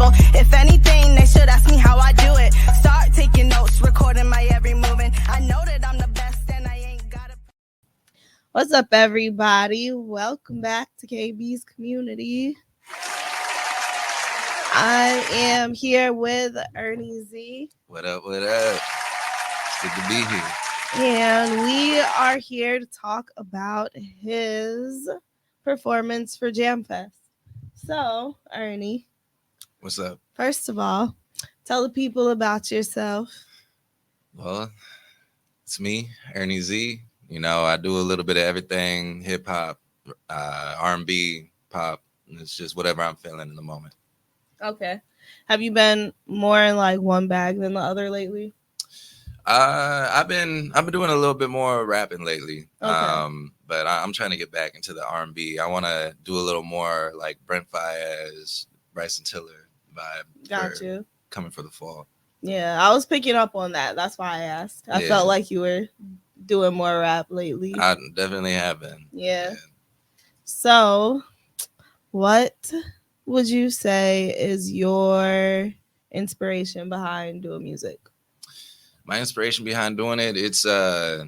So if anything, they should ask me how I do it. Start taking notes, recording my every movement. I know that I'm the best and I ain't gotta. What's up, everybody? Welcome back to KB's Community. I am here with Ernie Z. What up, what up? It's good to be here. And we are here to talk about his performance for Jamfest. So, Ernie. What's up? First of all, tell the people about yourself. Well, it's me, Ernie Z. You know, I do a little bit of everything, hip-hop, R&B, pop. It's just whatever I'm feeling in the moment. Okay. Have you been more in like one bag than the other lately? I've been doing a little bit more rapping lately. Okay. But I'm trying to get back into the R&B. I want to do a little more like Brent Faiyaz, Bryson Tiller vibe. Got you. Coming for the fall. Yeah, I was picking up on that. That's why I asked. I felt like you were doing more rap lately. I definitely have been. Yeah. So, what would you say is your inspiration behind doing music? My inspiration behind doing it, it's I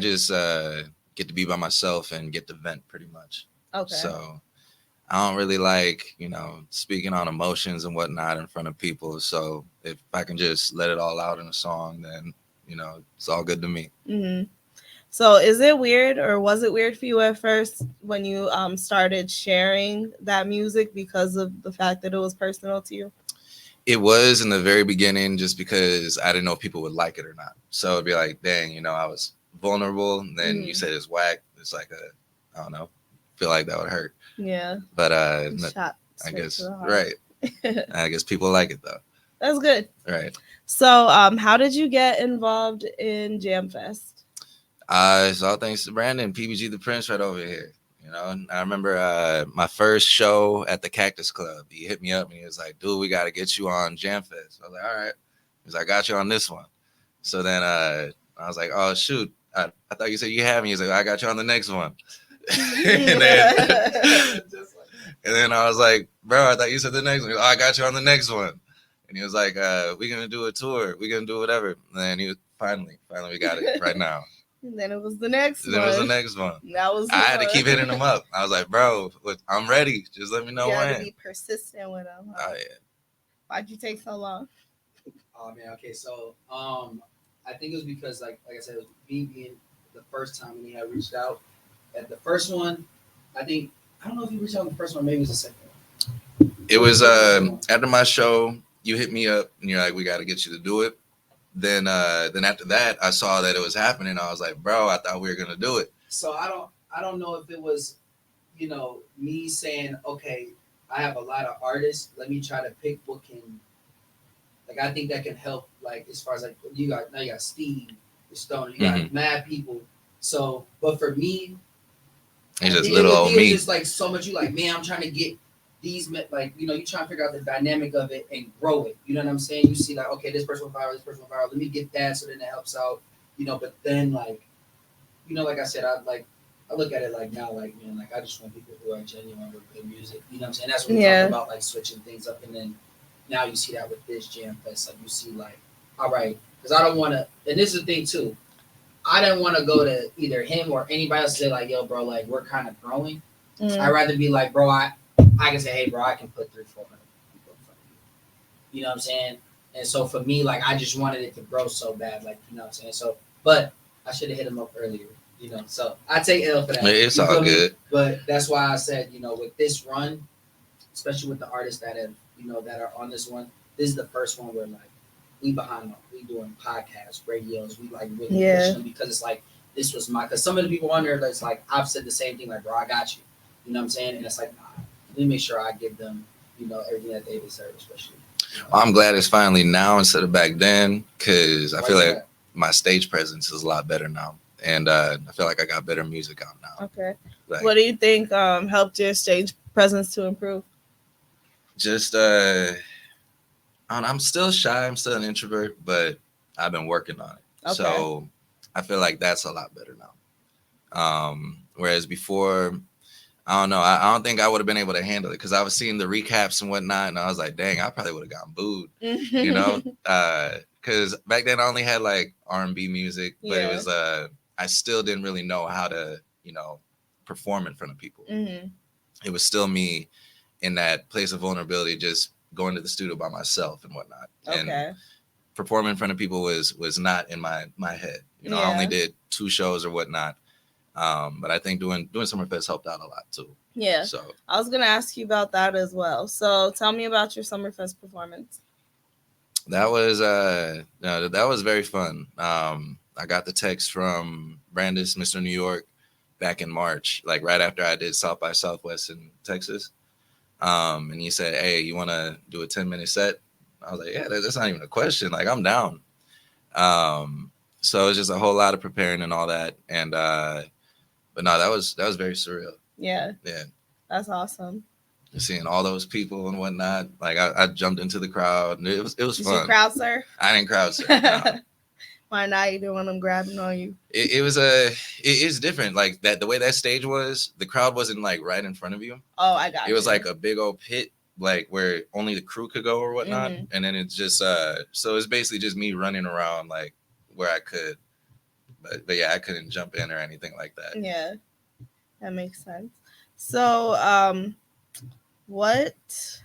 just get to be by myself and get to vent pretty much. Okay. So I don't really like, speaking on emotions and whatnot in front of people. So if I can just let it all out in a song, then, it's all good to me. Mm-hmm. So is it weird, or was it weird for you at first when you started sharing that music because of the fact that it was personal to you? It was in the very beginning, just because I didn't know if people would like it or not. So it'd be like, dang, I was vulnerable. And then you said it's whack. It's like I don't know, feel like that would hurt. Yeah. But I guess, right. I guess people like it though. That's good. Right. So how did you get involved in Jamfest? It's all thanks to Brandon, PBG the Prince right over here. I remember my first show at the Cactus Club. He hit me up and he was like, dude, we got to get you on Jamfest. I was like, all right. He was like, I got you on this one. So then I was like, oh, shoot. I thought you said you have me. He's like, I got you on the next one. and then I was like, bro, I thought you said the next one. Like, oh, I got you on the next one. And he was like, we're going to do a tour. We're going to do whatever. And then he was finally we got it right now. And then it was the next one. Then it was the next one. I had to keep hitting him up. I was like, bro, I'm ready. Just let me know when. You had to be persistent with him. Huh? Oh, yeah. Why'd you take so long? Oh, man. Okay, so I think it was because, like I said, it was me being the first time when he had reached out. At the first one, I don't know if he reached out on the first one, maybe it was the second one. It was after my show, you hit me up and you're like, we got to get you to do it. Then after that, I saw that it was happening. I was like, bro, I thought we were gonna do it. So I don't know if it was, me saying, okay, I have a lot of artists. Let me try to pick what can, like, I think that can help. Like, as far as like you got Steve, Stone, you got mad people. So, but for me, it's just little old me. It's just like so much. You like, man, I'm trying to get these, like, you try to figure out the dynamic of it and grow it. You know what I'm saying? You see, like, okay, this person viral. Let me get that, so then it helps out. But then, like, like I said, I look at it like now, like, man, like I just want people who are genuine with good music. You know what I'm saying? That's what we talk about, like switching things up. And then now you see that with this Jamfest, like you see, like, all right, because I don't want to. And this is the thing too. I didn't want to go to either him or anybody else and say like, yo, bro, like we're kind of growing. I'd rather be like, bro, I can say, hey, bro, I can put 300-400 people in front of you. You know what I'm saying? And so for me, like, I just wanted it to grow so bad, like, you know what I'm saying? So, but I should have hit him up earlier, So I take L for that. It's all good. But that's why I said, with this run, especially with the artists that have, that are on this one, this is the first one where, like, we behind them. We doing podcasts, radios. We, like, really pushing them because it's like, this was because some of the people on there, that's like, I've said the same thing, like, bro, I got you. You know what I'm saying? And it's like, nah, let me make sure I give them, everything that they deserve, especially. I'm glad it's finally now instead of back then, because I feel like my stage presence is a lot better now. And I feel like I got better music out now. Okay. Like, what do you think helped your stage presence to improve? Just, I'm still shy. I'm still an introvert, but I've been working on it. Okay. So I feel like that's a lot better now. Whereas before, I don't know. I don't think I would have been able to handle it because I was seeing the recaps and whatnot, and I was like, dang, I probably would have gotten booed, you know? Because back then I only had like R&B music, but it Yeah. was I still didn't really know how to, perform in front of people. Mm-hmm. It was still me in that place of vulnerability, just going to the studio by myself and whatnot. Okay. And performing in front of people was not in my head. I only did 2 shows or whatnot. But I think doing Summerfest helped out a lot too. Yeah. So I was gonna ask you about that as well. So tell me about your Summerfest performance. that was very fun. I got the text from Brandis, Mr. New York, back in March, like right after I did South by Southwest in Texas. And he said, "Hey, you want to do a 10-minute set?" I was like, "Yeah, that's not even a question. Like, I'm down." So it's just a whole lot of preparing and all that. And but no, that was very surreal. Yeah. Yeah. That's awesome. Seeing all those people and whatnot. Like I jumped into the crowd and it was Did fun. you crowd surf? I didn't crowd surf. No. Why not? You didn't want them grabbing on you. It's different. Like that, the way that stage was, the crowd wasn't like right in front of you. Oh, I got it. It was like a big old pit, like where only the crew could go or whatnot. Mhm. And then it's just so it's basically just me running around like where I could. But yeah, I couldn't jump in or anything like that. Yeah. That makes sense. So, what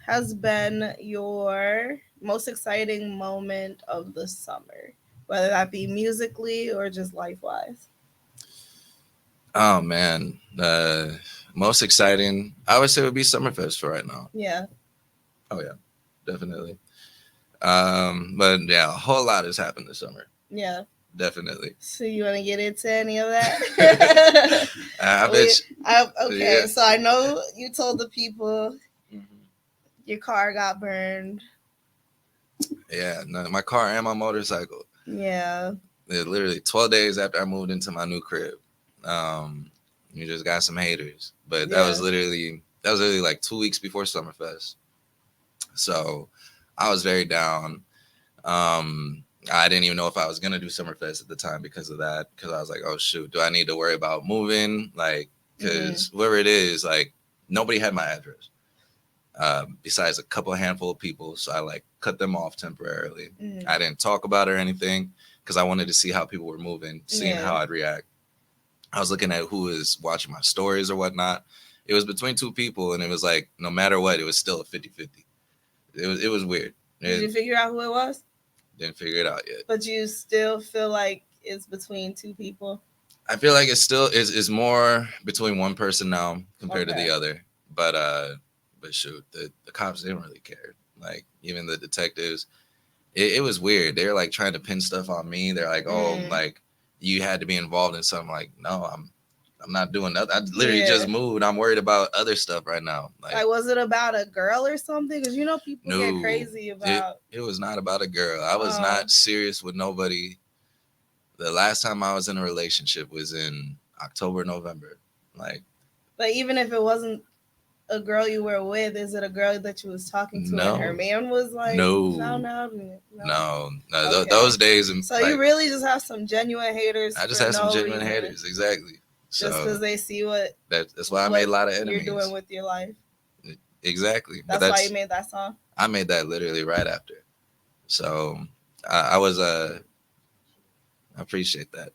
has been your most exciting moment of the summer, whether that be musically or just life-wise? Oh man, most exciting, I would say, would be Summerfest for right now. Yeah. Oh yeah, definitely. But yeah, a whole lot has happened this summer. Yeah. Definitely. So you want to get into any of that? I bet. Okay, Yeah. so I know you told the people Mhm. your car got burned. Yeah, no, my car and my motorcycle. Yeah. Literally 12 days after I moved into my new crib. You just got some haters, but that was literally like 2 weeks before Summerfest. So I was very down. I didn't even know if I was gonna do Summerfest at the time because of that. Because I was like, oh shoot, do I need to worry about moving? Like, because whoever it is, like nobody had my address. Besides a couple handful of people, so I like cut them off temporarily. Mhm. I didn't talk about it or anything because I wanted to see how people were moving, seeing how I'd react. I was looking at who was watching my stories or whatnot. It was between 2 people, and it was like no matter what, it was still a 50-50. It was weird. Did you figure out who it was? Didn't figure it out yet. But you still feel like it's between 2 people? I feel like it's still is more between one person now compared to the other. But shoot, the cops didn't really care. Like even the detectives, it was weird. They were like trying to pin stuff on me. They're like, oh, like you had to be involved in something. Like, no, I'm not doing that. I literally just moved. I'm worried about other stuff right now. Like was it about a girl or something? Because people get crazy about. It was not about a girl. I was not serious with nobody. The last time I was in a relationship was in October, November. Like, but even if it wasn't a girl you were with, is it a girl that you was talking to and her man was like found out? No. Those days. So like, you really just have some genuine haters. I just have some genuine haters, exactly. Just because they see what that's why I made a lot of enemies. You're doing with your life. Exactly. That's why you made that song. I made that literally right after. So I was I appreciate that.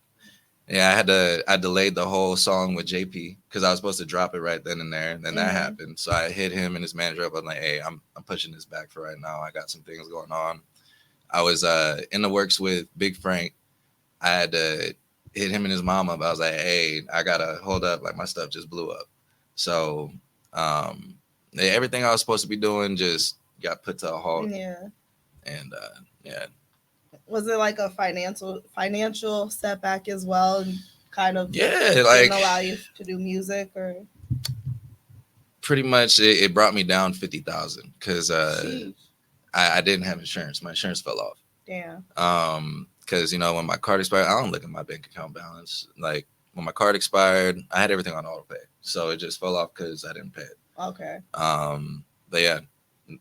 Yeah, I delayed the whole song with JP because I was supposed to drop it right then and there, and then that happened. So I hit him and his manager up. I'm like, hey, I'm pushing this back for right now. I got some things going on. I was in the works with Big Frank. I had to hit him and his mom up. I was like, hey, I gotta hold up. Like my stuff just blew up. So everything I was supposed to be doing just got put to a halt. Yeah. And yeah. Was it like a financial setback as well, and kind of like didn't allow you to do music, or pretty much it brought me down 50,000 because I didn't have insurance. My insurance fell off. Damn. Because when my card expired, I don't look at my bank account balance. Like when my card expired, I had everything on auto pay, so it just fell off because I didn't pay it. Okay. But yeah,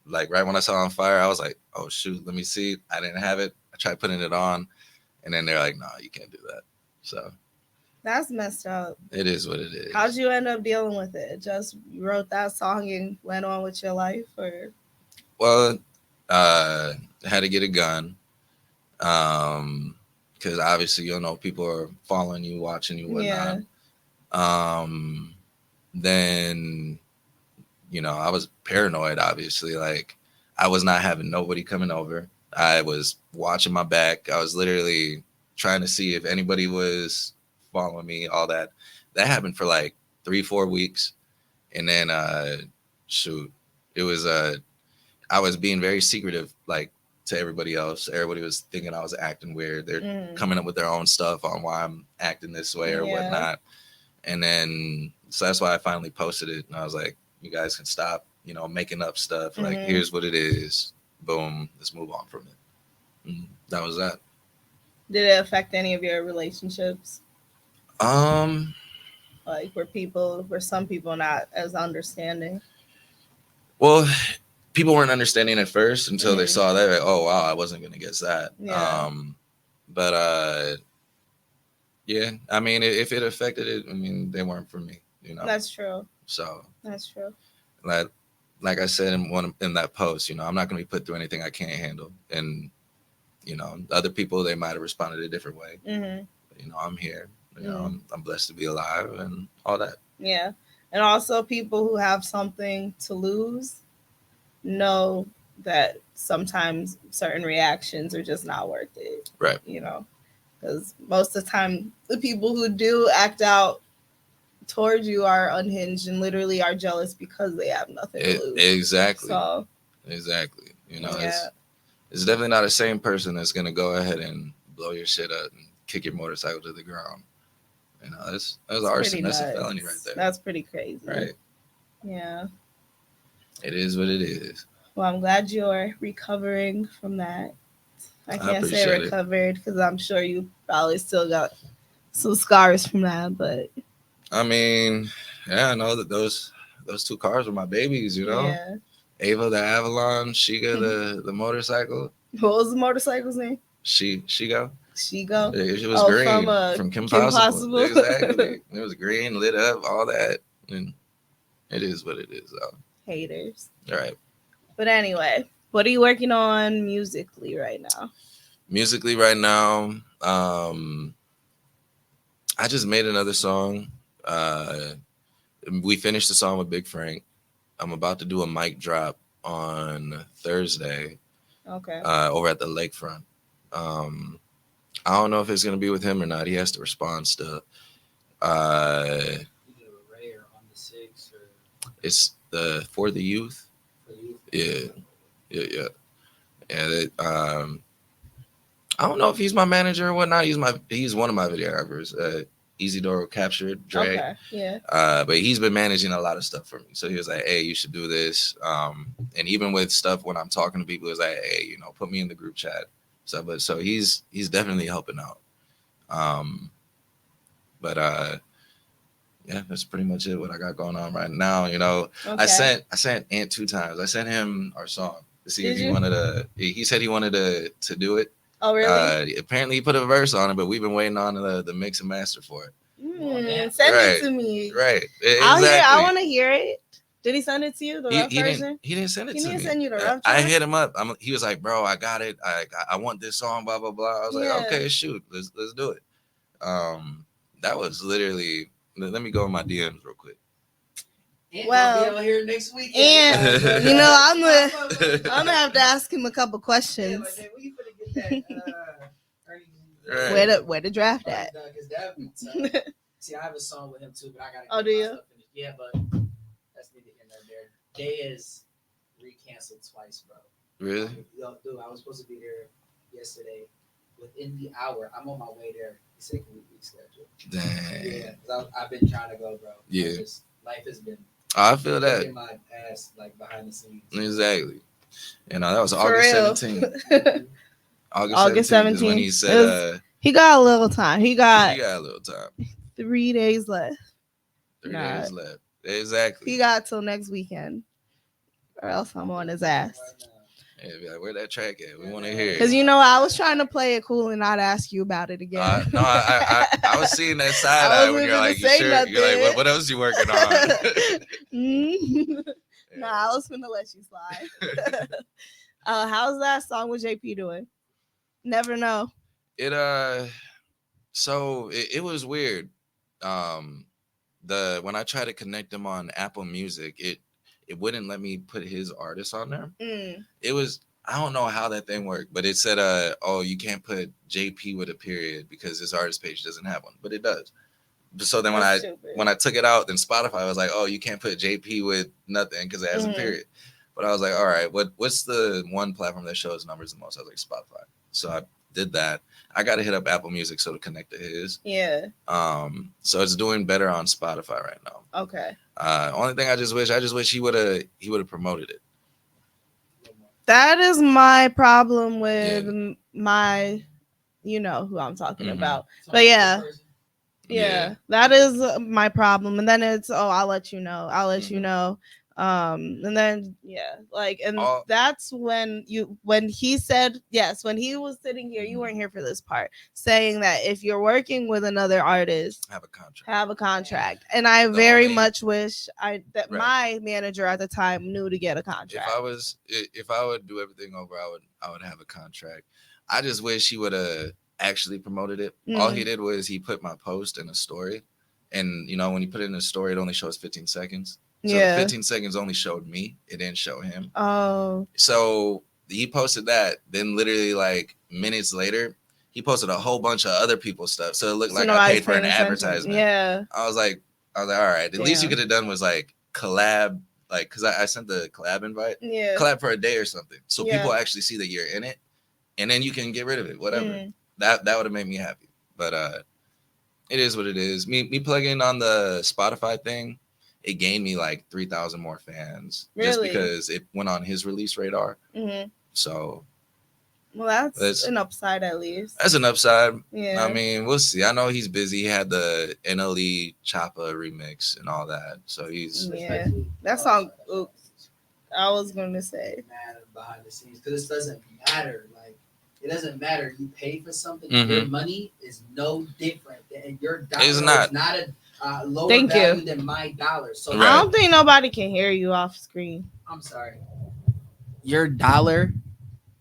like right when I saw it on fire, I was like, oh shoot, let me see. I didn't have it. I tried putting it on, and then they're like, no, you can't do that. So That's messed up. It is what it is. How'd you end up dealing with it? Just you wrote that song and went on with your life, or? Well, I had to get a gun. Because obviously, people are following you, watching you, whatnot. Then, I was paranoid, obviously. Like, I was not having nobody coming over. I was watching my back. I was literally trying to see if anybody was following me, all that. That happened for like 3-4 weeks. And then, it was, I was being very secretive, like, to everybody else. Everybody was thinking I was acting weird. They're coming up with their own stuff on why I'm acting this way or whatnot. And then, so that's why I finally posted it. And I was like, you guys can stop, making up stuff. Like, here's what it is. Boom. Let's move on from it. And that was that. Did it affect any of your relationships? Like, were some people not as understanding? Well, people weren't understanding at first until they saw that. Like, oh wow, I wasn't gonna guess that. Yeah. But yeah. I mean, if it affected it, I mean, they weren't for me. That's true. So that's true. Like I said in that post, I'm not gonna be put through anything I can't handle. And other people, they might have responded a different way. But, I'm here. I'm blessed to be alive and all that. Yeah, and also people who have something to lose know that sometimes certain reactions are just not worth it. Right. Because most of the time the people who do act out towards you are unhinged and literally are jealous because they have nothing to lose. Exactly. So exactly. It's definitely not the same person that's gonna go ahead and blow your shit up and kick your motorcycle to the ground. That's arson. That's a felony right there. That's pretty crazy. Right. Yeah. It is what it is. Well, I'm glad you're recovering from that. I can't say appreciate recovered because I'm sure you probably still got some scars from that, but I mean, yeah, I know that those 2 cars were my babies, Yeah. Ava the Avalon, Shiga the motorcycle. What was the motorcycle's name? Shigo. Shigo. It was green from Kim Possible. Exactly. It was green, lit up, all that. And it is what it is, though. Haters. All right. But anyway, what are you working on musically right now? Musically right now, I just made another song. We finished the song with Big Frank. I'm about to do a mic drop on Thursday. Okay. Over at the lakefront. I don't know if it's gonna be with him or not. He has to respond still. It's for the youth. Yeah. And I don't know if he's my manager or whatnot. He's one of my videographers. Isidoro captured Dre. Okay. Yeah. But he's been managing a lot of stuff for me. So he was like, hey, you should do this. And even with stuff when I'm talking to people, it's like, hey, put me in the group chat. So he's definitely helping out. But yeah, that's pretty much it. What I got going on right now, Okay. I sent Ant 2 times. I sent him our song to see if he wanted to. He said he wanted to do it. Oh, really? Apparently he put a verse on it, but we've been waiting on the mix and master for it. Send it to me. Right. Exactly. I want to hear it. Did he send it to you? The rough version? He didn't send it to me. He didn't send you the rough I hit him up. He was like, bro, I got it. I want this song, blah, blah, blah. I was like, okay, shoot. Let's do it. That was literally, let me go in my DMs real quick. Well, I'll be out here next week. And I'm gonna have to ask him a couple questions. Yeah, we finna get that Right. Where the draft at? Because that beats. See, I have a song with him too, but I gotta. Oh, do you? Finished. Yeah, but that's neither here nor there. Day is recanceled twice, bro. Really? Yo, dude, I was supposed to be there yesterday. Within the hour, I'm on my way there. He said, "Can we reschedule?" Dang. Yeah, because I've been trying to go, bro. Yeah. Life has been. I feel that. Kicking my ass like behind the scenes. Exactly. That was For August real. 17th. August 17th is when he said he got a little time. He got a little time. 3 days left. 3 days left. Exactly. He got till next weekend. Or else I'm on his ass. Yeah, be like, where that track at? We want to hear Because it. I was trying to play it cool and not ask you about it again. No, I was seeing that side I eye when wasn't you're gonna like, you say sure? You're like, nothing. what else you working on? Nah, I was gonna let you slide. How's that song with JP doing? Never know. So it was weird. When I tried to connect him on Apple Music, it wouldn't let me put his artist on there. It was, I don't know how that thing worked, but it said oh, you can't put JP with a period because his artist page doesn't have one, but it does. So then when I took it out, then Spotify was like, oh, you can't put JP with nothing because it has a period. But I was like, all right, what's the one platform that shows numbers the most? I was like, Spotify. So I did that. I got to hit up Apple Music so to connect to his. Yeah. So it's doing better on Spotify right now. Okay. Only thing I just wish he would have promoted it. That is my problem with my, you know who I'm talking about. But yeah, that is my problem. And then it's, oh, I'll let you know. You know. And then that's when he said, yes, when he was sitting here, you weren't here for this part, saying that if you're working with another artist, have a contract. And I very much wish my manager at the time knew to get a contract. If I would do everything over, I would have a contract. I just wish he would have actually promoted it. All he did was he put my post in a story, and when you put it in a story, it only shows 15 seconds. So the 15 seconds only showed me. It didn't show him. Oh. So he posted that. Then literally like minutes later, he posted a whole bunch of other people's stuff. So it looked like I paid for an advertisement. Yeah. I was like, all right. The least you could have done was like collab, like, because I sent the collab invite. Yeah. Collab for a day or something. So people actually see that you're in it. And then you can get rid of it, whatever. That would have made me happy. But it is what it is. Me plugging on the Spotify thing, it gained me like 3,000 more fans. Really? Just because it went on his release radar. So. Well, that's an upside at least. That's an upside. Yeah. I mean, we'll see. I know he's busy. He had the NLE Choppa remix and all that. So he's. Yeah. That song, oops. I was going to say. Mad behind the scenes. Because it doesn't matter. Like, it doesn't matter. You pay for something. Your money is no different. And your dollar is not a lower value than my dollar. So I don't think nobody can hear you off screen. I'm sorry. Your dollar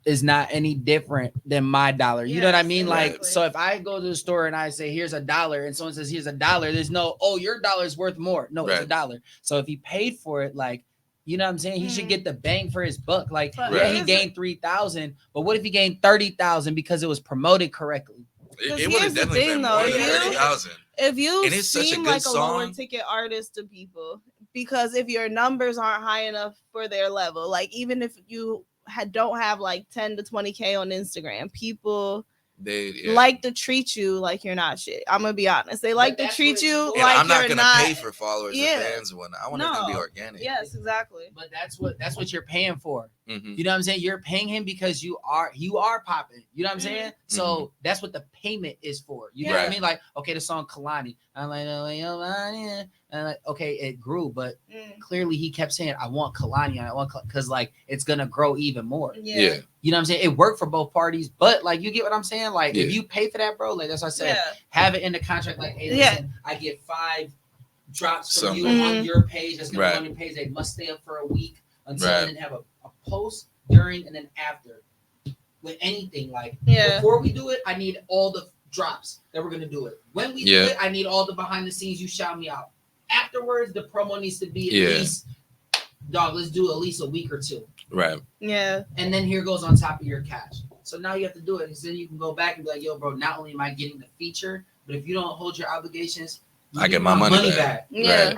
is not any different than my dollar. You know what I mean? Exactly. Like, so if I go to the store and I say, here's $1, and someone says, here's $1, there's no, oh, your dollar's worth more. No, it's $1. So if he paid for it, like, you know what I'm saying? He should get the bang for his buck. Like, he gained 3,000, but what if he gained 30,000 because it was promoted correctly? It would have definitely been more than 30,000. If you seem like a lower ticket artist to people, because if your numbers aren't high enough for their level, like even if you don't have like 10 to 20K on Instagram, people like to treat you like you're not shit. I'm gonna be honest. They like to treat you like you're not. I'm not gonna pay for followers and fans and whatnot. I want it to be organic. Yes, exactly. But that's what you're paying for. You know what I'm saying? You're paying him because you are popping. You know what I'm saying? So that's what the payment is for. You know what I mean? Like, okay, the song Kalani. I'm like, and like, okay, it grew, but clearly he kept saying, I want Kalani. Because like it's gonna grow even more. Yeah. You know what I'm saying? It worked for both parties, but like you get what I'm saying? Like if you pay for that, bro, like that's what I said. Have it in the contract, like, hey, listen, I get 5 drops from you on your page. That's gonna be on your page. They must stay up for a week until then have a post, during, and then after. With anything, like before we do it, I need all the drops that we're gonna do it. When we do it, I need all the behind the scenes. You shout me out. Afterwards, the promo needs to be at least, dog, let's do at least a week or 2. Right. Yeah. And then here goes on top of your cash. So now you have to do it. And then you can go back and be like, yo, bro, not only am I getting the feature, but if you don't hold your obligations, I get my money back. Yeah.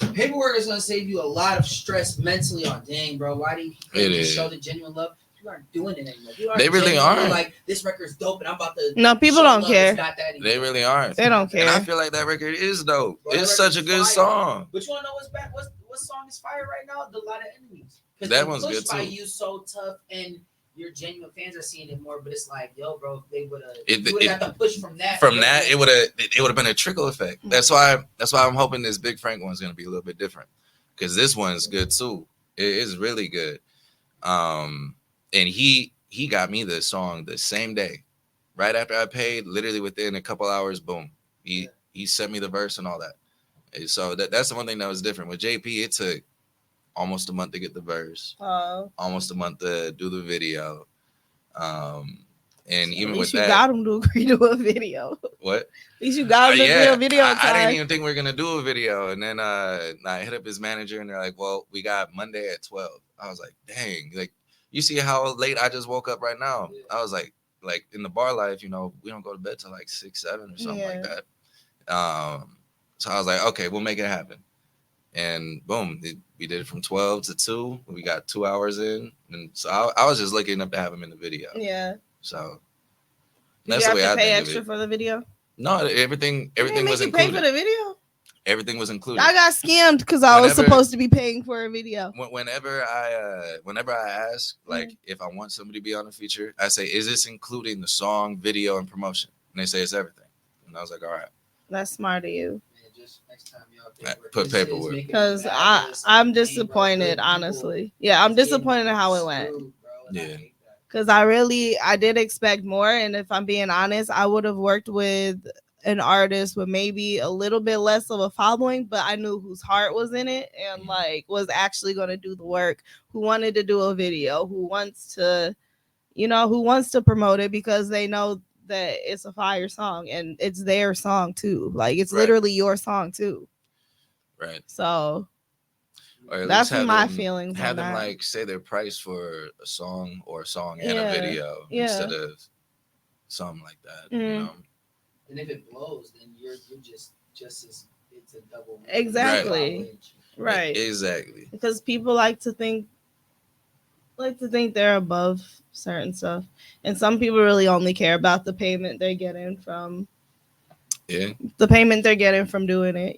Right. Paperwork is going to save you a lot of stress mentally on, dang, bro, why do you show the genuine love? You aren't doing it anymore. They really aren't. Like, this record's dope and I'm about to. No, people don't care. They really aren't. They don't care. And I feel like that record is dope. Bro, it's such a good song. But you want to know what's back? What song is fire right now? The Lot of Enemies. That one's good too. By too. You So Tough and your genuine fans are seeing it more, but it's like, yo, bro, they would have got the push from that. From that, it would have been a trickle effect. That's why I'm hoping this Big Frank one's gonna be a little bit different, because this one's good too. It is really good. and he got me the song the same day, right after I paid. Literally within a couple hours, boom, he sent me the verse and all that. And so that's the one thing that was different with JP. It took almost a month to get the verse, almost a month to do the video. And So even at with least you that, got him to agree to a video. what? At least you got him to agree to a video. I didn't even think we were gonna do a video, and then I hit up his manager, and they're like, "Well, we got Monday at 12." I was like, "Dang!" Like, you see how late I just woke up right now? I was like in the bar life, we don't go to bed till like 6, 7 or something like that. So I was like, "Okay, we'll make it happen." And boom, we did it from 12 to 2. We got 2 hours in, and so I was just lucky enough to have him in the video. Yeah. So did you have to pay extra for the video? No, everything was included. Pay for the video? Everything was included. I got scammed because I was supposed to be paying for a video. Whenever I ask, like, if I want somebody to be on a feature, I say, "Is this including the song, video, and promotion?" And they say it's everything. And I was like, "All right." That's smart of you. Just next time y'all put paperwork. Because I'm disappointed, honestly. Yeah, I'm disappointed in how it went. Yeah. Because I did expect more, and if I'm being honest, I would have worked with an artist with maybe a little bit less of a following, but I knew whose heart was in it and like was actually going to do the work, who wanted to do a video, who wants to promote it because they know that it's a fire song and it's their song too. Like it's literally your song too. Right. So that's my feelings. Have them like say their price for a song and a video instead of something like that. And if it blows, then you're just as it's a double. Exactly. Right. Exactly. Because people like to think they're above certain stuff, and some people really only care about the payment they're getting from. Yeah. The payment they're getting from doing it,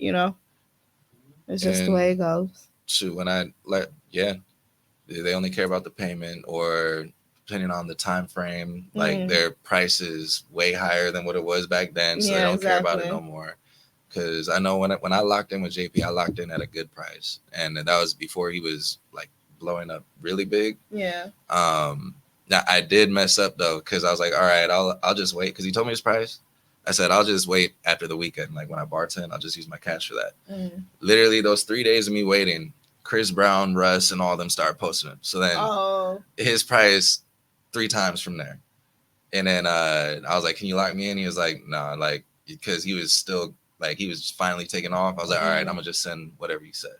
It's just the way it goes. Shoot, they only care about the payment, or depending on the time frame, like their price is way higher than what it was back then, so they don't care about it no more. Because I know when I locked in with JP, I locked in at a good price, and that was before he was like blowing up really big. Yeah. Now I did mess up though, because I was like, all right, I'll just wait, because he told me his price. I said, I'll just wait after the weekend. Like when I bartend, I'll just use my cash for that. Literally those 3 days of me waiting, Chris Brown, Russ, and all of them started posting him. So then his price 3 times from there. And then I was like, can you lock me in? He was like, nah, like, because he was still like, he was finally taking off. I was like, all right, I'm gonna just send whatever he said.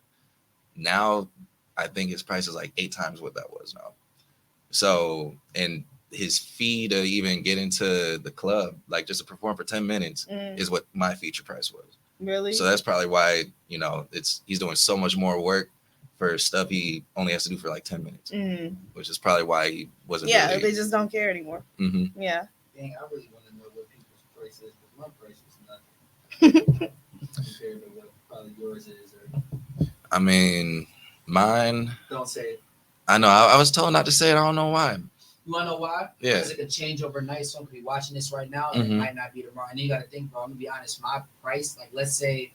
Now I think his price is like 8 times what that was now. So, and his fee to even get into the club, like just to perform for 10 minutes is what my feature price was. Really? So that's probably why, he's doing so much more work for stuff he only has to do for like 10 minutes, which is probably why he wasn't. Yeah, really... they just don't care anymore. Yeah. Dang, I really want to know what people's price is, because my price is nothing compared to what probably yours is. I mean, mine. Don't say it. I know. I was told not to say it. I don't know why. You want to know why? Yeah. Because it could change overnight. Someone could be watching this right now, and it might not be tomorrow. And you got to think, bro. I'm gonna be honest. My price, like, let's say,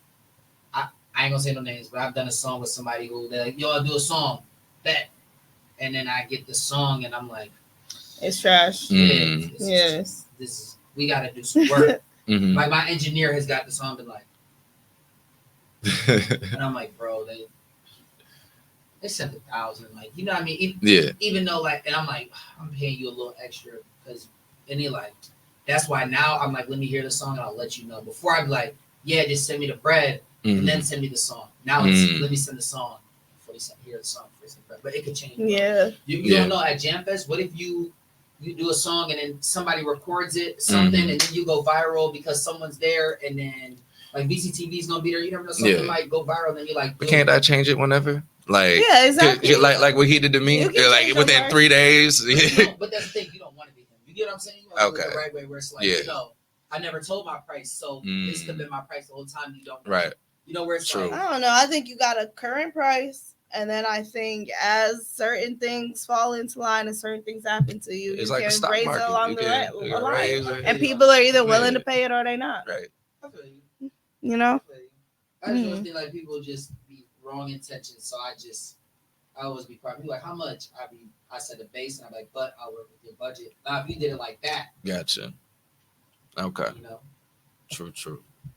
I ain't gonna say no names, but I've done a song with somebody who they're like, "Yo, I'll do a song," bet, and then I get the song, and I'm like, "It's trash." Yes. We got to do some work. Like my engineer has got the song, and like, and I'm like, bro, they sent 1,000, like, you know what I mean? Even though, like, and I'm like, I'm paying you a little extra, because, and he like, that's why now I'm like, let me hear the song and I'll let you know. Before I'd be like, yeah, just send me the bread and then send me the song. Now it's let me send the song before you hear the song before you send the bread. But it could change. Yeah. You don't know, at Jamfest, what if you do a song and then somebody records it, something, and then you go viral because someone's there, and then like VCTV is gonna be there. You never know, something might go viral, and then you're like, but can't I change it whenever? Like, yeah, exactly. Like what he did to me, like within 3 days. No, but that's the thing, you don't want to be him. You get what I'm saying? You want to do it the right way, where it's like, I never told my price, so this could have been my price the whole time. You don't know. Right. You know where it's true. Like, I don't know. I think you got a current price, and then I think as certain things fall into line and certain things happen to you, it's you like can raise it along the line. And people people are either willing to pay it or they not. Right. I feel you. You know? I just feel like people just be wrong intentions, so I I always be quiet. Be like, how much? I said the base, and I'm like, but I'll work with your budget. Now, if you did it like that, Gotcha. Okay. you know. True.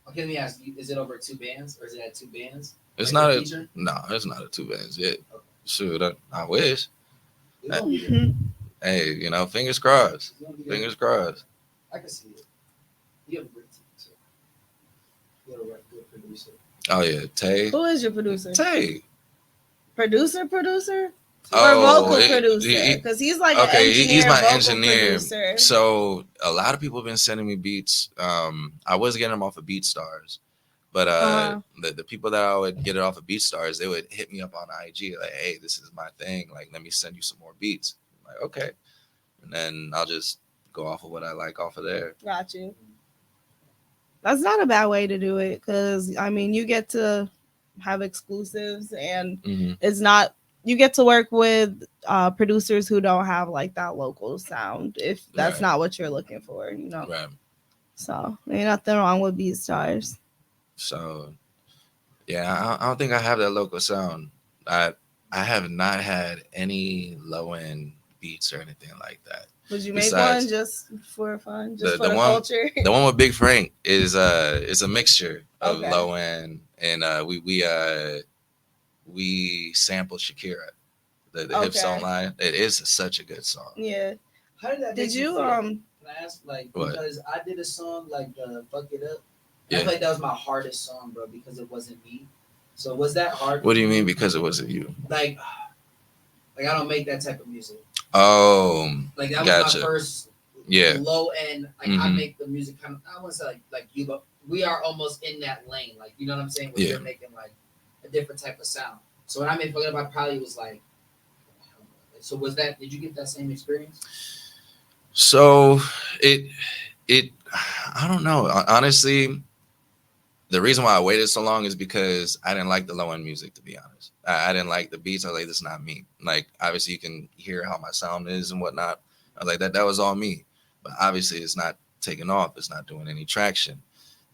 Okay, let me ask you: is it over 2 bands, or is it at 2 bands? It's Like not the a feature? no. It's not a 2 bands yet. Okay. Shoot, I wish. It's gonna be there. Hey, you know, fingers crossed. It's gonna be there. Fingers crossed. I can see it. You have a great team, so you have a good producer. Oh yeah, Tay. Who is your producer? Tay. Producer? Oh, Or vocal it- producer? he- Because he's like Okay, an engineer, he's my vocal engineer. producer. So a lot of people have been sending me beats. I was getting them off of BeatStars, but the people that I would get it off of BeatStars, they would hit me up on IG like, "Hey, this is my thing. Like, let me send you some more beats." I'm like, okay, and then I'll just go off of what I like off of there. Got you. That's not a bad way to do it because, I mean, you get to have exclusives and it's not, you get to work with producers who don't have like that local sound if that's Right. not what you're looking for, you know. Right. So, ain't nothing wrong with BeatStars. So, yeah, I don't think I have that local sound. I have not had any low end beats or anything like that. Would you make Besides- one just for fun, just The- for the the one- culture? The one with Big Frank is a mixture of Okay. low end and we sampled Shakira, the hip Okay. song line. It is such a good song. Yeah. How did that? Did make you feel? um? Can I ask, like, What? because I did a song like Fuck It Up. Yeah. I feel like that was my hardest song, bro, because it wasn't me. So was that hard? What do you mean because it wasn't you? Like I don't make that type of music. Oh, Like that was Gotcha. my first yeah. low end. Like I Mhm. make the music kind of. I want to say like you, but we are almost in that lane. Like you know what I'm saying? Where Yeah. you're making like a different type of sound. So when I made Fuck It Up, I probably was like. So was that? Did you get that same experience? So it I don't know. Honestly, the reason why I waited so long is because I didn't like the low end music, to be honest. I didn't like the beats. I was like, this is not me. Like, obviously you can hear how my sound is and whatnot. I was like, that was all me. But obviously it's not taking off. It's not doing any traction.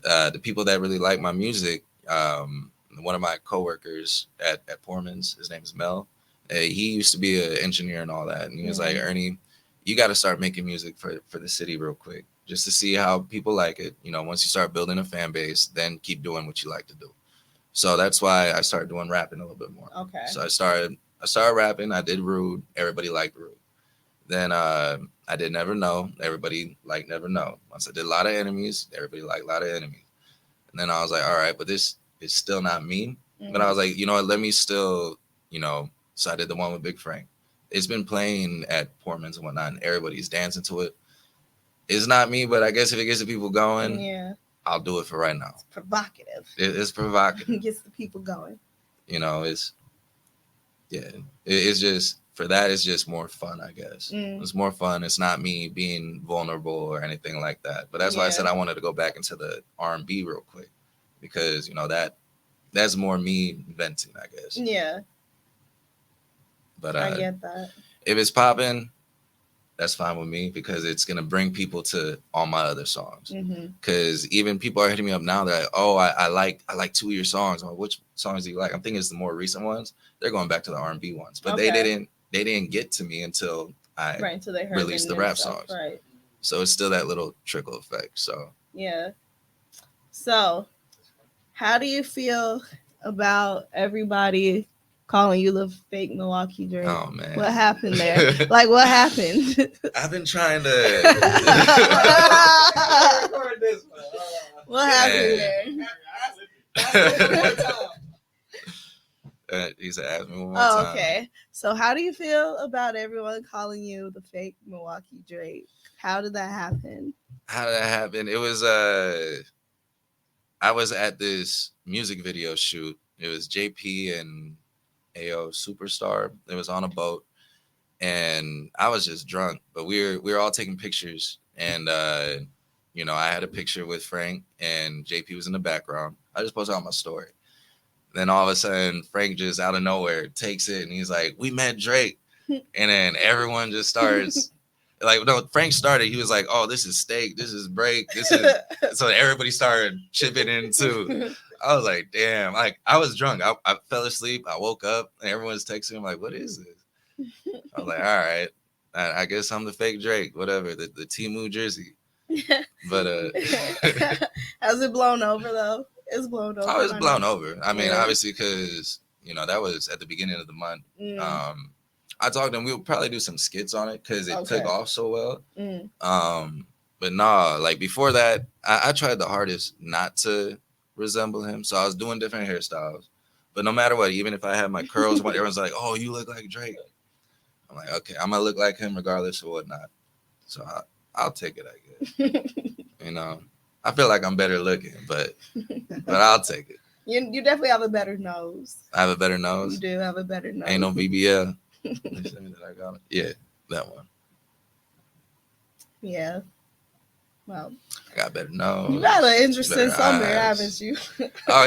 The people that really like my music, one of my coworkers at Portman's, his name is Mel. He used to be an engineer and all that. And he was like, Ernie, you got to start making music for the city real quick, just to see how people like it. You know, once you start building a fan base, then keep doing what you like to do. So that's why I started doing rapping a little bit more. Okay. So I started rapping. I did Rude. Everybody liked Rude. Then I did Never Know. Everybody liked Never Know. Once I did a lot of Enemies, everybody liked a lot of Enemies. And then I was like, all right, but this is still not me. But I was like, you know what? Let me still, you know. So I did the one with Big Frank. It's been playing at Portman's and whatnot, and everybody's dancing to it. It's not me, but I guess if it gets the people going, Yeah. I'll do it for right now. It's provocative. It's provocative. Gets the people going. You know, it's just for that. It's just more fun, I guess. It's more fun. It's not me being vulnerable or anything like that. But that's why I said I wanted to go back into the R&B real quick because you know that's more me venting, I guess. Yeah. But I get that. if it's popping, that's fine with me because it's gonna bring people to all my other songs. Because even people are hitting me up now that I like 2 of your songs. I'm like, which songs do you like? I'm thinking it's the more recent ones. They're going back to the R&B ones, but they didn't get to me until I until they heard released the it rap themselves, songs. Right. So it's still that little trickle effect. So Yeah. So, how do you feel about everybody calling you the fake Milwaukee Drake? oh man, What happened there? Like, what happened? I've been trying to. What happened there? He said, "Ask me one more Oh, time." okay. So, how do you feel about everyone calling you the fake Milwaukee Drake? How did that happen? How did that happen? It was I was at this music video shoot. It was JP and AO Superstar. It was on a boat, and I was just drunk. But we were all taking pictures, and you know, I had a picture with Frank, and JP was in the background. I just posted on my story. Then all of a sudden, Frank just out of nowhere takes it, and he's like, "We met Drake," and then everyone just starts. Like, no, Frank started. He was like, "Oh, this is steak. This is break. This is." So everybody started chipping in too. I was like, damn. Like, I was drunk. I fell asleep. I woke up and everyone's texting me. I'm like, what is this? I was like, all right. I guess I'm the fake Drake, whatever, the Temu jersey. But has it blown over though? It's blown over. I was by blown now. over. I mean, Yeah. obviously, because that was at the beginning of the month. Mm, I talked to him. We would probably do some skits on it because it took Okay. off so well. mm. But nah, like before that, I tried the hardest not to resemble him. So I was doing different hairstyles. But no matter what, even if I had my curls, everyone's like, "Oh, you look like Drake." I'm like, okay, I'm gonna look like him regardless of whatnot. So I'll take it, I guess. I feel like I'm better looking, but I'll take it. You definitely have a better nose. I have a better nose. You do have a better nose. Ain't no BBL. They said that I got it. Yeah, that one. Yeah. Well, I got a better nose. you had an interesting better summer, eyes. haven't you? Oh,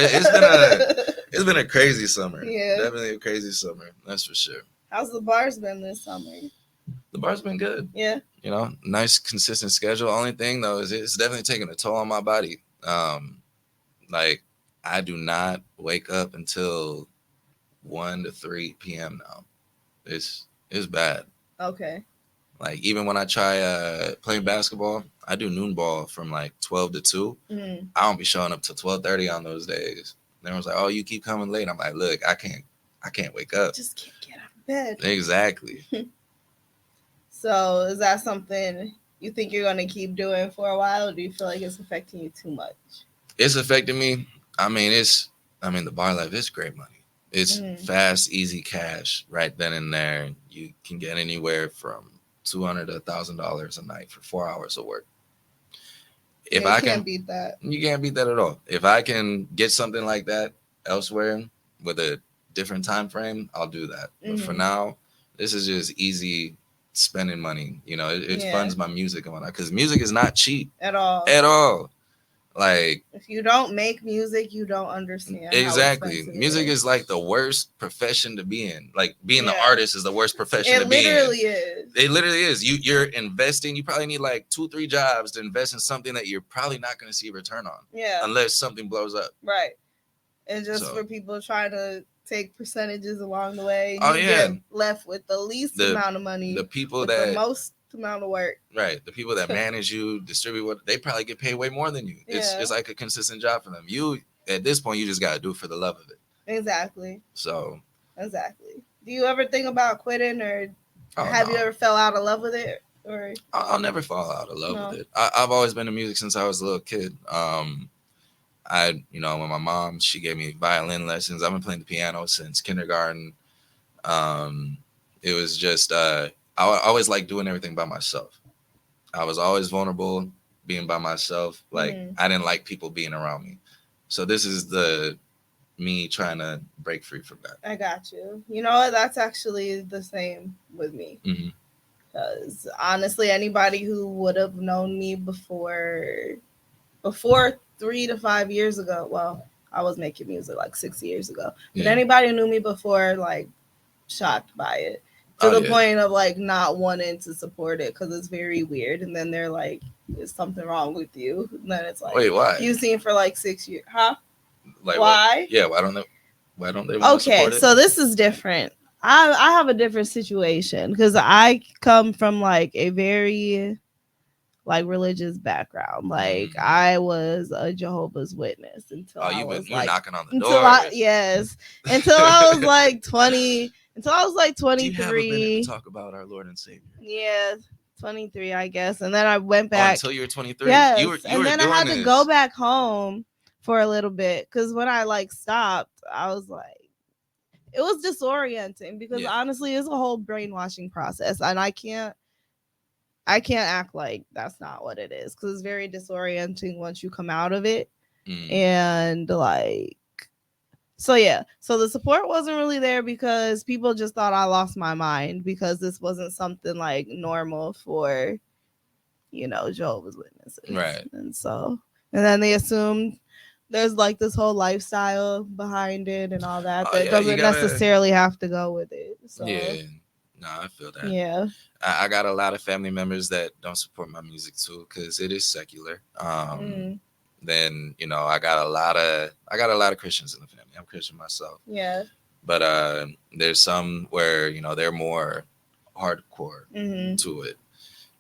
it's been a crazy summer. Yeah. Definitely a crazy summer. That's for sure. How's the bars been this summer? The bar's been good. Yeah. Nice consistent schedule. Only thing though is it's definitely taking a toll on my body. Like I do not wake up until 1 to 3 p.m. now. It's bad. Okay. Like even when I try playing basketball, I do noon ball from like 12 to 2. Mm. I don't be showing up till 12:30 on those days. And everyone's like, "Oh, you keep coming late." I'm like, "Look, I can't wake up." Just can't get out of bed. Exactly. So is that something you think you're going to keep doing for a while? Or do you feel like it's affecting you too much? It's affecting me. I mean, the bar life is great money. It's fast, easy cash right then and there. You can get anywhere from $200 to $1,000 a night for 4 hours of work. If I can't beat that. You can't beat that at all. If I can get something like that elsewhere with a different time frame, I'll do that. But for now, this is just easy spending money. It funds my music and whatnot because music is not cheap At all. At all. Like if you don't make music, you don't understand. Exactly. Music is like the worst profession to be in. Like being the artist is the worst profession to be in. It literally is. It literally is. You're investing. You probably need like 2-3 jobs to invest in something that you're probably not going to see a return on. Yeah. Unless something blows up. Right. And just for people trying to take percentages along the way, you get left with the least amount of money. The people with that the most amount of work. Right. The people that manage you, distribute they probably get paid way more than you. It's like a consistent job for them. You at this point you just gotta do it for the love of it. Exactly. So exactly. Do you ever think about quitting or have you ever fell out of love with it? Or I'll never fall out of love with it. I've always been in music since I was a little kid. When my mom, she gave me violin lessons. I've been playing the piano since kindergarten. It was just I always liked doing everything by myself. I was always vulnerable being by myself. Like I didn't like people being around me. So this is me trying to break free from that. I got you. You know what? That's actually the same with me. Because honestly, anybody who would have known me before 3 to 5 years ago, well, I was making music like 6 years ago. But anybody who knew me before, like, shocked by it. To the point of like not wanting to support it because it's very weird. And then they're like, "Is something wrong with you?" And then it's like, "Wait, why? You've seen for like 6 years, huh? Like why? What? Yeah, why don't they want to support it? Okay, so this is different. I have a different situation because I come from like a very like religious background. Like I was a Jehovah's Witness until I was you're like knocking on the door. Until I was like 20. Until I was like 23. Do you have a minute to talk about our Lord and Savior? Yeah, 23, I guess. And then I went back. Until you were 23? Yes. You were and then I had to go back home for a little bit because when I like stopped, I was like, it was disorienting because honestly, it's a whole brainwashing process. And I can't act like that's not what it is because it's very disorienting once you come out of it. And like, so the support wasn't really there because people just thought I lost my mind because this wasn't something like normal for, Jehovah's Witnesses. Right. And then they assumed there's like this whole lifestyle behind it and all that doesn't necessarily have to go with it. So no, I feel that. Yeah. I got a lot of family members that don't support my music too because it is secular. then I got a lot of Christians in the family. I'm Christian myself. Yeah. But there's some where they're more hardcore Mm-hmm. to it,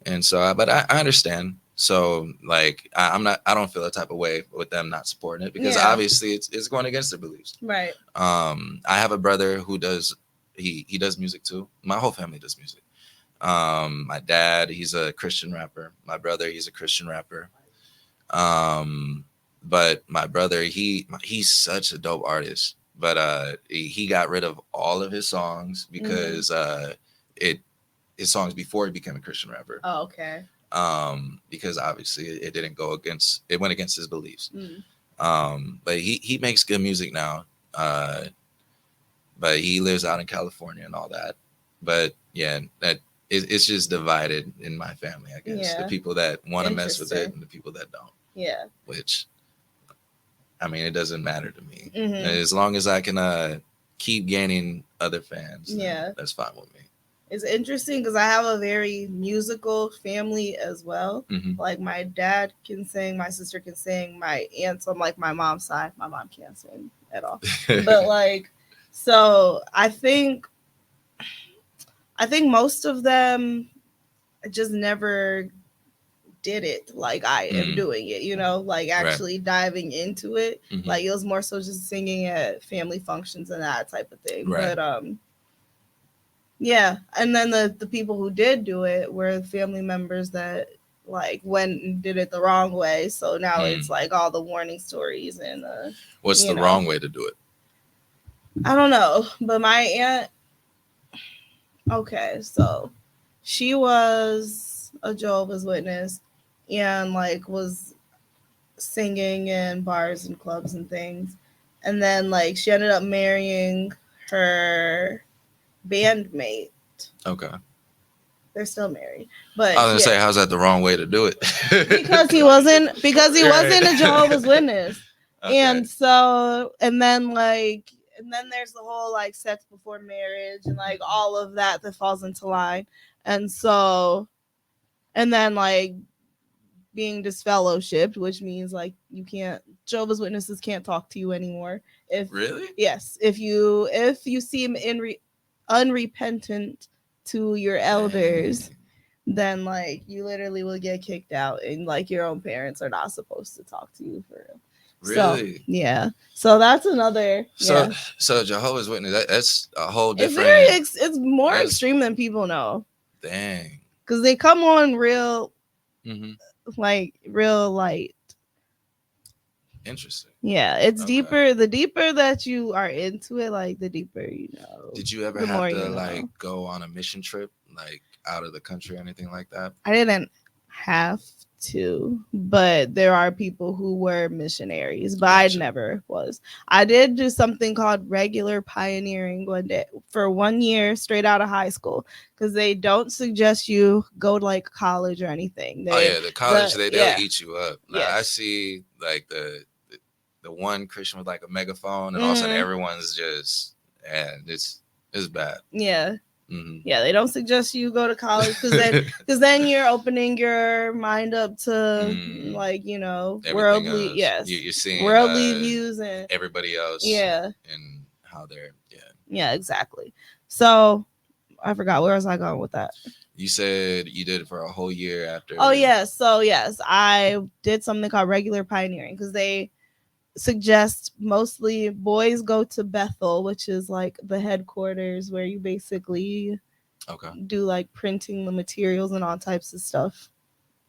and so but I understand. So like I don't feel a type of way with them not supporting it, because obviously it's going against their beliefs. Right. I have a brother who does he does music too. My whole family does music. My dad, he's a Christian rapper. My brother, he's a Christian rapper. But my brother, he's such a dope artist. But he got rid of all of his songs because his songs before he became a Christian rapper. Oh, okay. Because obviously it went against his beliefs. Mm. But he makes good music now. But he lives out in California and all that. But yeah, it's just divided in my family, I guess. Yeah. The people that want to mess with it and the people that don't. Yeah. Which, I mean, it doesn't matter to me. Mm-hmm. As long as I can keep gaining other fans, that's fine with me. It's interesting because I have a very musical family as well. Mm-hmm. Like my dad can sing, my sister can sing, my aunts on like my mom's side. My mom can't sing at all. But like, so I think most of them just never did it like I am doing it, like actually diving into it. Mm-hmm. Like it was more so just singing at family functions and that type of thing. Right. But yeah, and then the people who did do it were family members that like went and did it the wrong way. So now it's like all the warning stories and what's the wrong way to do it? I don't know, but my aunt, okay, so she was a Jehovah's Witness and like was singing in bars and clubs and things, and then like she ended up marrying her bandmate. Okay. They're still married. But I was gonna say, how's that the wrong way to do it? because he wasn't a Jehovah's Witness. Okay. And so and then there's the whole like sex before marriage and like all of that falls into line. And so and then like being disfellowshipped, which means like Jehovah's Witnesses can't talk to you anymore. Really? Yes. If you seem unrepentant to your elders, then like you literally will get kicked out, and like your own parents are not supposed to talk to you for real. Really? So, yeah. So that's another. So Jehovah's Witness, that's a whole different. It's more extreme than people know. Dang. Because they come on real, like real light. Interesting. Yeah, it's deeper. The deeper that you are into it, like the deeper you know. Did you ever have to like go on a mission trip, like out of the country or anything like that? I didn't have to, but there are people who were missionaries, but I never was. I did do something called regular pioneering one day for 1 year straight out of high school, because they don't suggest you go to like college or anything. The college they'll eat you up. Like, I see like the one Christian with like a megaphone, and all of a sudden everyone's just, and it's bad. Yeah. Mm-hmm. Yeah, they don't suggest you go to college because then you're opening your mind up to like everything worldly else. You're seeing worldly views and everybody else. Yeah, and how they're yeah, exactly. So I forgot, where was I going with that? You said you did it for a whole year after. Oh yeah, so yes, I did something called regular pioneering because they suggest mostly boys go to Bethel, which is like the headquarters where you basically do like printing the materials and all types of stuff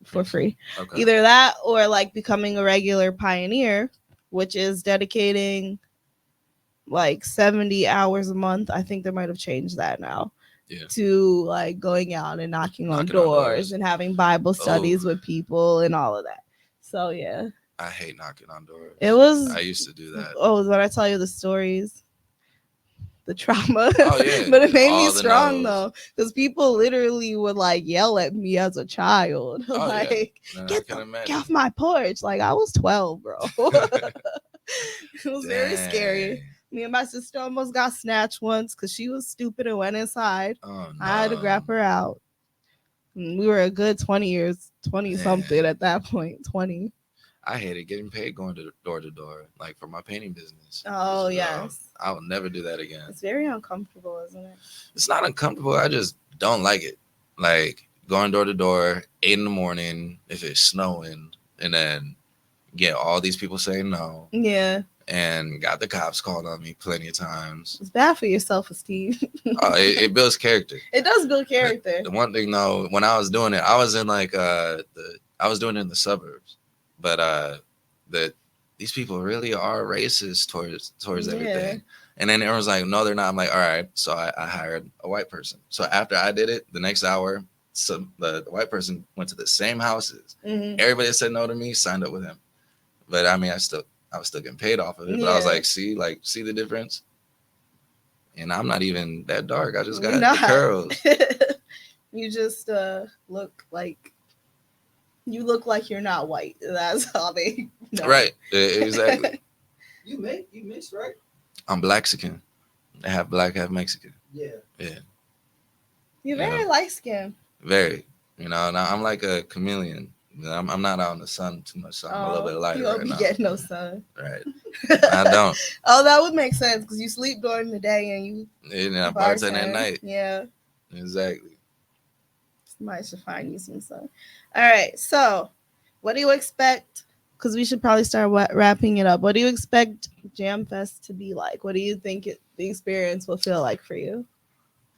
for free. Either that or like becoming a regular pioneer, which is dedicating like 70 hours a month. I think they might have changed that now. Yeah. To like going out and knocking on doors and having Bible studies with people and all of that. So yeah. I hate knocking on doors. I used to do that. Oh, when I tell you the stories, the trauma. Oh, yeah. But it made me strong though, because people literally would like yell at me as a child, like get off my porch. Like I was 12, bro. It was very scary. Me and my sister almost got snatched once because she was stupid and went inside. Oh, no. I had to grab her out. And we were a good 20 something at that point. 20. I hated getting paid going to door, like for my painting business. Oh, yes. I will never do that again. It's very uncomfortable, isn't it? It's not uncomfortable. I just don't like it. Like going door to door, 8 a.m. if it's snowing, and then get all these people saying no, Yeah. and got the cops called on me plenty of times. It's bad for your self-esteem. It builds character. It does build character. The one thing though, when I was doing it, I was in like I was doing it in the suburbs, but these people really are racist towards everything. And then everyone's like, no, they're not. I'm like, all right. So I hired a white person. So after I did it, the next hour, the white person went to the same houses. Mm-hmm. Everybody that said no to me signed up with him. But I mean, I was still getting paid off of it. But I was like, see the difference? And I'm not even that dark. I just got the curls. You just look like you're not white. That's how they know. Right. Exactly. You mix, right? I'm Blaxican. I have black, half Mexican. Yeah. Yeah. You're very light skinned. Very. And I'm like a chameleon. I'm not out in the sun too much, so I'm a little bit lighter. You don't be getting no sun. Right. I don't. Oh, that would make sense because you sleep during the day and you bartend at night. Yeah. Exactly. Somebody should find you some sun. All right. So, what do you expect? Because we should probably start wrapping it up. What do you expect Jamfest to be like? What do you think the experience will feel like for you?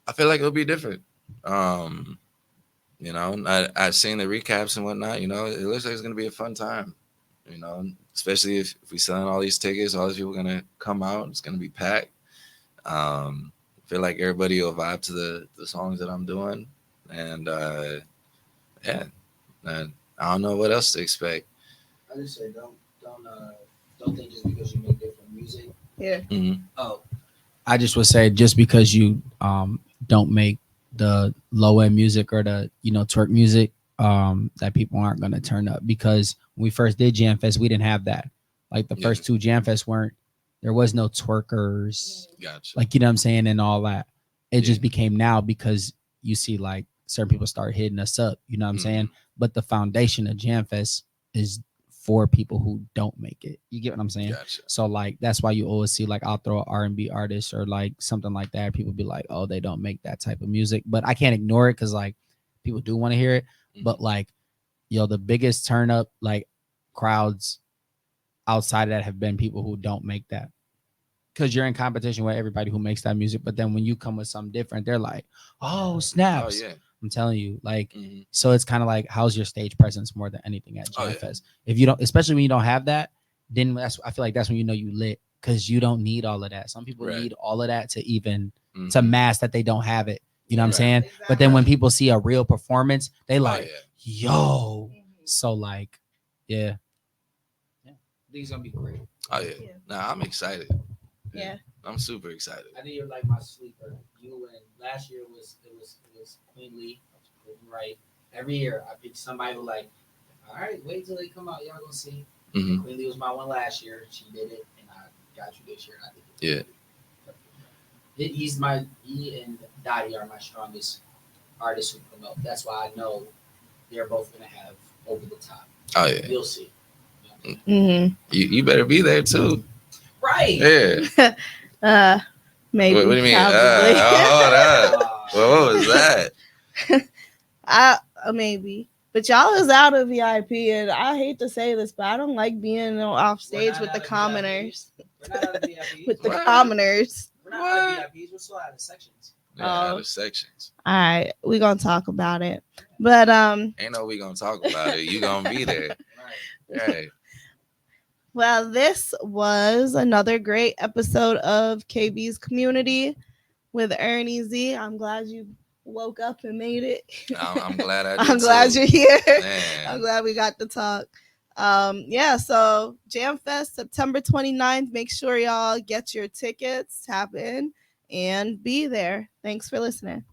I feel like it'll be different. I've seen the recaps and whatnot. It looks like it's gonna be a fun time. Especially if we selling all these tickets, all these people are gonna come out. It's gonna be packed. I feel like everybody will vibe to the songs that I'm doing, and and I don't know what else to expect. I just say don't think just because you make different music. Yeah. Mm-hmm. Oh, I just would say just because you don't make the low end music or the twerk music, that people aren't gonna turn up. Because when we first did Jamfest, we didn't have that. Like the first two Jamfest there was no twerkers. Gotcha. Like, you know what I'm saying, and all that. It just became now because you see like certain people start hitting us up. You know what I'm saying? But the foundation of Jamfest is for people who don't make it. You get what I'm saying? Gotcha. So like that's why you always see like I'll throw an R&B artist or like something like that. People be like, oh, they don't make that type of music. But I can't ignore it because like people do want to hear it. Mm-hmm. But like, the biggest turn up like crowds outside of that have been people who don't make that. Because you're in competition with everybody who makes that music. But then when you come with something different, they're like, oh, snaps. Oh, yeah. I'm telling you, like, so it's kind of like, how's your stage presence more than anything at Jamfest? If you don't, especially when you don't have that, then I feel like that's when you lit, because you don't need all of that. Some people need all of that to even to mask that they don't have it. You know what I'm saying? Exactly. But then when people see a real performance, they like, yo. So like, yeah. I think it's gonna be great. Oh yeah. Nah, I'm excited. Yeah. I'm super excited. I think you're like my sleeper. You and last year it was Queen Lee, right? Every year I pick somebody who like, all right, wait till they come out, y'all gonna see. Mm-hmm. Queen Lee was my one last year. She did it, and I got you this year. And I did it. Yeah. He and Dottie are my strongest artists who promote. That's why I know they're both gonna have over the top. Oh yeah, you'll see. Mm-hmm. You better be there too. Right. Yeah. Maybe. What do you mean? Hold up. Well, what was that? Maybe. But y'all is out of VIP, and I hate to say this, but I don't like being off stage with the commoners. We're not out of VIP. With the commoners. We're not out of VIPs. We're still out of sections. Yeah, out of sections. All right, we're gonna talk about it. But ain't no we gonna talk about it. You gonna be there. Right. Well, this was another great episode of KB's Kommunity with Ernie Z. I'm glad you woke up and made it. I'm glad I did. I'm glad you're here. Man. I'm glad we got to talk. So Jamfest, September 29th. Make sure y'all get your tickets, tap in, and be there. Thanks for listening.